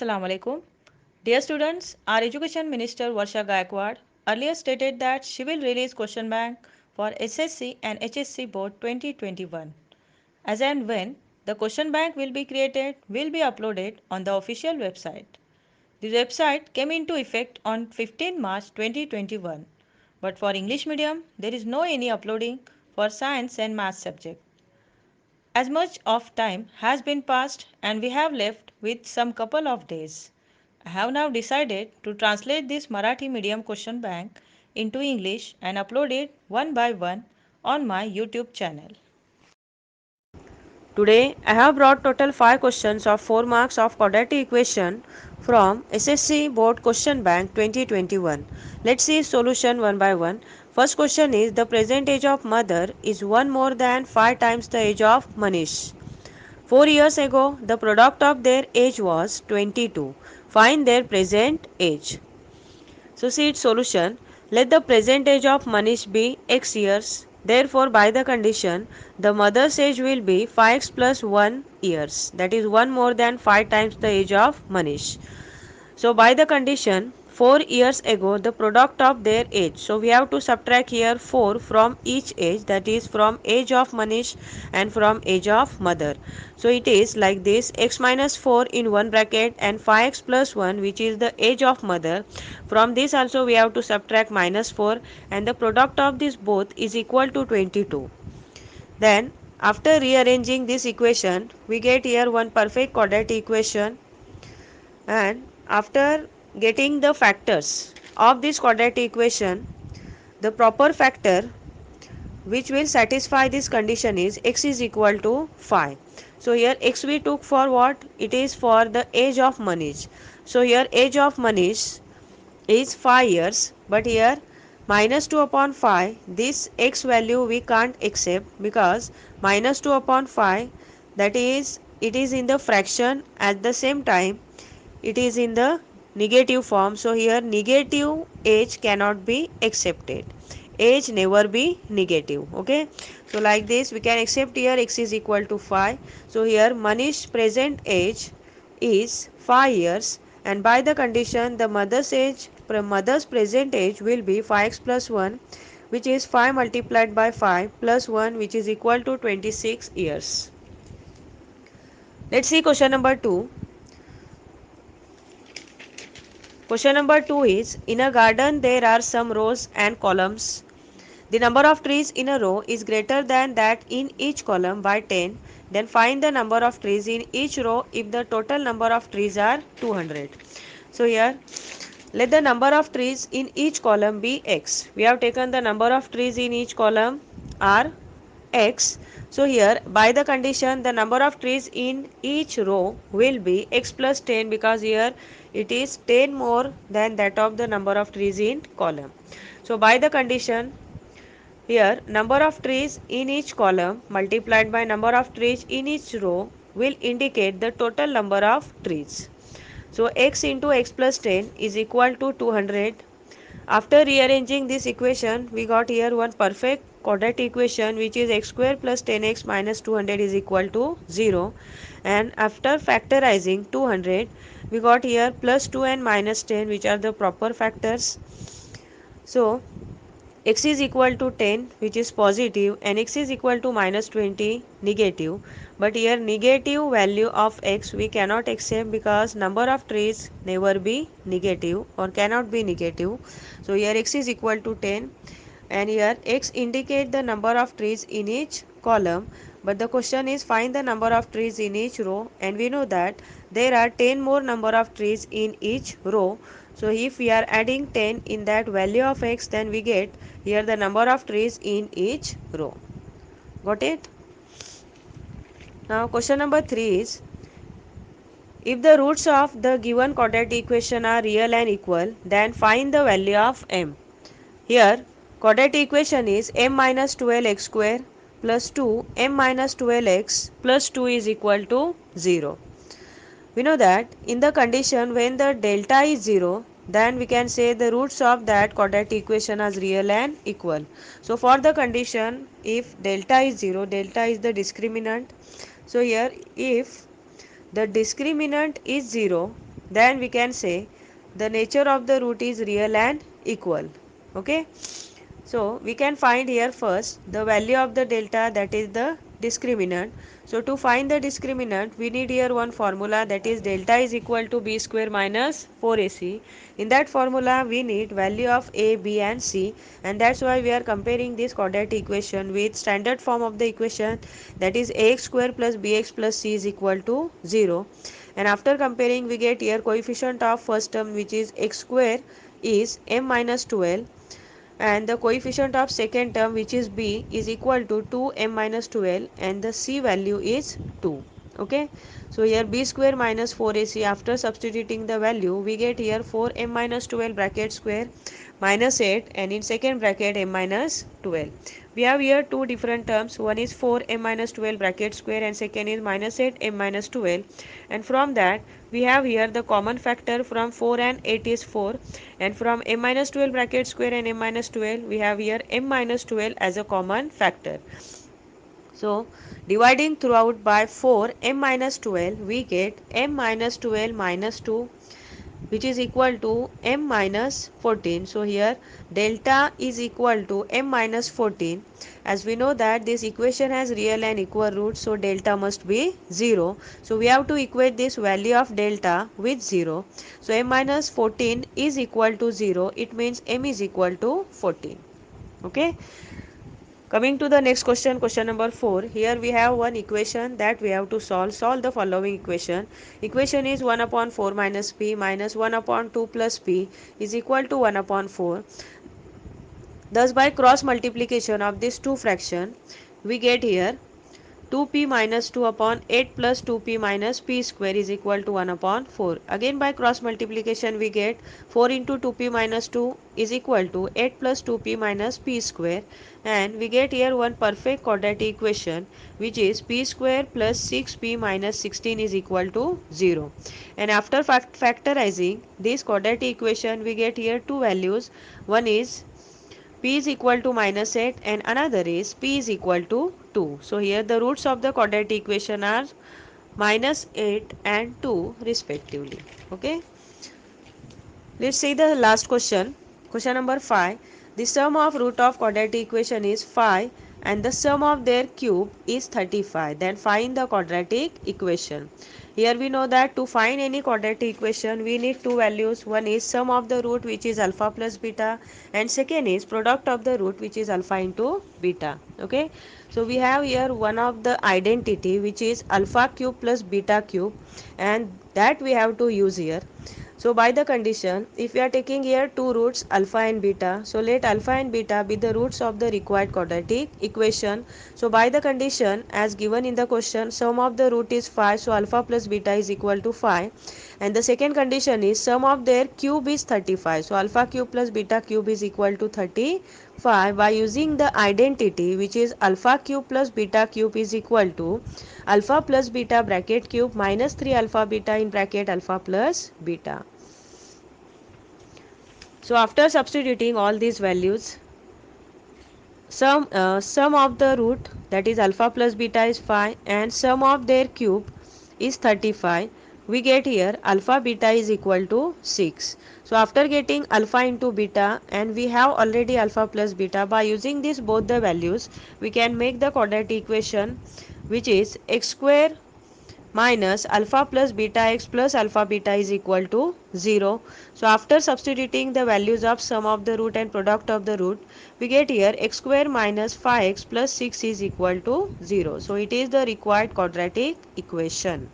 Assalamu alaikum. Dear students, our Education Minister Varsha Gaikwad earlier stated that she will release question bank for SSC and HSC Board 2021. As and when the question bank will be created will be uploaded on the official website. The website came into effect on 15 March 2021. But for English medium, there is no any uploading for science and math subject. As much of time has been passed and we have left with some couple of days. I have now decided to translate this Marathi medium question bank into English and upload it one by one on my YouTube channel. Today I have brought total 5 questions of 4 marks of quadratic equation from SSC Board Question Bank 2021. Let's see solution one by one. First question is the present age of mother is 1 more than 5 times the age of Manish. 4 years ago, the product of their age was 22. Find their present age. So see its solution. Let the present age of Manish be x years. Therefore, by the condition, the mother's age will be 5x plus 1 years. That is 1 more than 5 times the age of Manish. So by the condition 4 years ago the product of their age. So we have to subtract here 4 from each age, that is from age of Manish and from age of mother. So it is like this, x minus 4 in one bracket and 5x plus 1 which is the age of mother. From this also we have to subtract minus 4 and the product of this both is equal to 22. Then after rearranging this equation we get here one perfect quadratic equation, and after getting the factors of this quadratic equation, the proper factor which will satisfy this condition is x is equal to 5. So here x we took for what? It is for the age of Manish. So here age of Manish is 5 years, but here minus 2 upon 5, this x value we can't accept because minus 2 upon 5, that is it is in the fraction, at the same time it is in the negative form. So here negative age cannot be accepted, age never be negative. Okay, so like this we can accept here x is equal to 5. So here Manish present age is 5 years, and by the condition the mother's present age will be 5x plus 1, which is 5 multiplied by 5 plus 1, which is equal to 26 years. Let's see question number 2. Question number 2 is, in a garden there are some rows and columns. The number of trees in a row is greater than that in each column by 10. Then find the number of trees in each row if the total number of trees are 200. So here let the number of trees in each column be x. We have taken the number of trees in each column are x. So here by the condition the number of trees in each row will be x plus 10, because here it is 10 more than that of the number of trees in column. So by the condition here number of trees in each column multiplied by number of trees in each row will indicate the total number of trees. So x into x plus 10 is equal to 200. After rearranging this equation, we got here one perfect quadratic equation, which is x square plus 10x minus 200 is equal to 0. And after factorizing 200, we got here plus 2 and minus 10, which are the proper factors. So x is equal to 10, which is positive, and x is equal to minus 20, negative. But here negative value of x we cannot accept because number of trees never be negative or cannot be negative. So here x is equal to 10, and here x indicate the number of trees in each column, but the question is find the number of trees in each row, and we know that there are 10 more number of trees in each row. So if we are adding 10 in that value of x, then we get here the number of trees in each row. Got it? Now question number 3 is, if the roots of the given quadratic equation are real and equal, then find the value of m. Here quadratic equation is m minus 12x square plus 2 m minus 12x plus 2 is equal to 0. We know that in the condition when the delta is 0, then we can say the roots of that quadratic equation as real and equal. So for the condition if delta is 0, delta is the discriminant. So here if the discriminant is 0, then we can say the nature of the root is real and equal. Okay, so we can find here first the value of the delta, that is the discriminant. So to find the discriminant we need here one formula, that is delta is equal to b square minus 4ac. In that formula we need value of a, b and c, and that's why we are comparing this quadratic equation with standard form of the equation, that is ax square plus bx plus c is equal to 0. And after comparing we get here coefficient of first term, which is x square, is m minus 12, and the coefficient of second term, which is b, is equal to 2m minus 12, and the c value is 2. Okay, so here b square minus 4ac, after substituting the value we get here 4m minus 12 bracket square minus 8, and in second bracket m minus 12. We have here two different terms, one is 4m minus 12 bracket square and second is minus 8m minus 12, and from that we have here the common factor from 4 and 8 is 4, and from m minus 12 bracket square and m minus 12 we have here m minus 12 as a common factor. So dividing throughout by 4 m minus 12 we get m minus 12 minus 2, which is equal to m minus 14. So here delta is equal to m minus 14. As we know that this equation has real and equal roots, so delta must be 0. So we have to equate this value of delta with 0. So m minus 14 is equal to 0. It means m is equal to 14. Okay. Coming to the next question, question number 4. Here we have one equation that we have to solve. Solve the following equation. Equation is 1 upon 4 minus p minus 1 upon 2 plus p is equal to 1 upon 4. Thus by cross multiplication of these two fraction we get here 2p minus 2 upon 8 plus 2p minus p square is equal to 1 upon 4. Again by cross multiplication we get 4 into 2p minus 2 is equal to 8 plus 2p minus p square, and we get here one perfect quadratic equation, which is p square plus 6p minus 16 is equal to 0. And after factorizing this quadratic equation we get here two values. One is p is equal to minus 8 and another is p is equal to 2. So here the roots of the quadratic equation are minus 8 and 2 respectively. Okay. Let's see the last question. Question number 5. The sum of root of quadratic equation is 5 and the sum of their cube is 35. Then find the quadratic equation. Here we know that to find any quadratic equation we need two values. One is sum of the root, which is alpha plus beta, and second is product of the root, which is alpha into beta. Okay. So we have here one of the identity, which is alpha cube plus beta cube, and that we have to use here. So by the condition, if we are taking here two roots alpha and beta, so let alpha and beta be the roots of the required quadratic equation. So by the condition as given in the question, sum of the root is 5, so alpha plus beta is equal to 5, and the second condition is sum of their cube is 35, so alpha cube plus beta cube is equal to 35. By using the identity, which is alpha cube plus beta cube is equal to alpha plus beta bracket cube minus 3 alpha beta in bracket alpha plus beta. So after substituting all these values, sum of the root, that is alpha plus beta, is 5 and sum of their cube is 35. We get here alpha beta is equal to 6. So after getting alpha into beta, and we have already alpha plus beta, by using this both the values we can make the quadratic equation, which is x square minus alpha plus beta x plus alpha beta is equal to 0. So after substituting the values of sum of the root and product of the root, we get here x square minus 5x plus 6 is equal to 0. So it is the required quadratic equation.